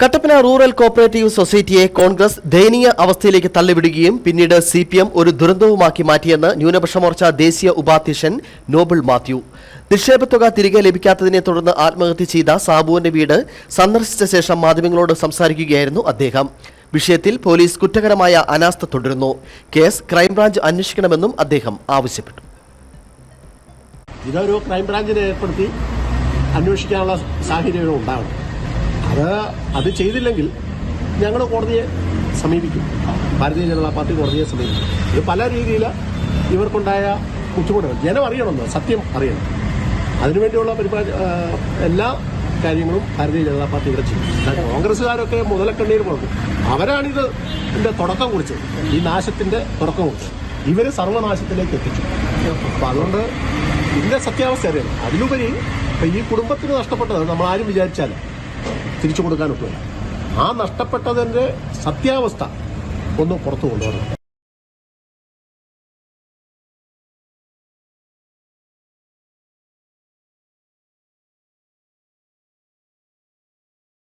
Kattappana rural cooperative സൊസൈറ്റിയെ Congress ദയനീയ അവസ്ഥയിലേക്ക് തള്ളിവിടുകയും പിന്നീട് സിപിഎം ഒരു ദുരന്തവുമാക്കി മാറ്റിയെന്ന് ന്യൂനപക്ഷ മോർച്ച ദേശീയ ഉപാധ്യക്ഷൻ നോബിൾ മാത്യു. നിക്ഷേപത്തുക തിരികെ ലഭിക്കാത്തതിനെ തുടർന്ന് ആത്മഹത്യ ചെയ്ത സാബുവിന്റെ വീട് സന്ദർശിച്ച ശേഷം മാധ്യമങ്ങളോട് സംസാരിക്കുകയായിരുന്നു അദ്ദേഹം. വിഷയത്തിൽ പോലീസ് കുറ്റകരമായ അനാസ്ഥ തുടരുന്നു. കേസ് ക്രൈംബ്രാഞ്ച് അന്വേഷിക്കണമെന്നും അദ്ദേഹം ആവശ്യപ്പെട്ടു. ഇതൊരു ക്രൈംബ്രാഞ്ചിനെ ഏർപ്പെടുത്തി അന്വേഷിക്കാനുള്ള സാഹചര്യം ഉണ്ടാവണം. അത് ചെയ്തില്ലെങ്കിൽ ഞങ്ങൾ കോടതിയെ സമീപിക്കും. ഭാരതീയ ജനതാ പാർട്ടി കോടതിയെ സമീപിക്കും. ഇത് പല രീതിയിൽ ഇവർക്കുണ്ടായ ബുദ്ധിമുട്ടുകൾ ജനം അറിയണമെന്ന്, സത്യം അറിയണം. അതിനുവേണ്ടിയുള്ള എല്ലാ കാര്യങ്ങളും ഭാരതീയ ജനതാ പാർട്ടി ഇവിടെ ചെയ്യും. കോൺഗ്രസ്സുകാരൊക്കെ മുതലക്കണ്ണീർ മുടക്കും. അവരാണിത് ഇതിൻ്റെ തുടക്കം കുറിച്ചത്, ഈ നാശത്തിൻ്റെ തുടക്കം കുറിച്ചത്. ഇവർ സർവനാശത്തിലേക്ക് എത്തിച്ചു. അപ്പം അതുകൊണ്ട് ഇതിൻ്റെ സത്യാവസ്ഥ അറിയണം. അതിലുപരി ഈ കുടുംബത്തിന് നഷ്ടപ്പെട്ടത് നമ്മൾ ആരും വിചാരിച്ചാലും തിരിച്ചു കൊടുക്കാനൊക്കെ ആ നഷ്ടപ്പെട്ടതിൻ്റെ സത്യാവസ്ഥ ഒന്ന് പുറത്തു കൊണ്ടുവരണം.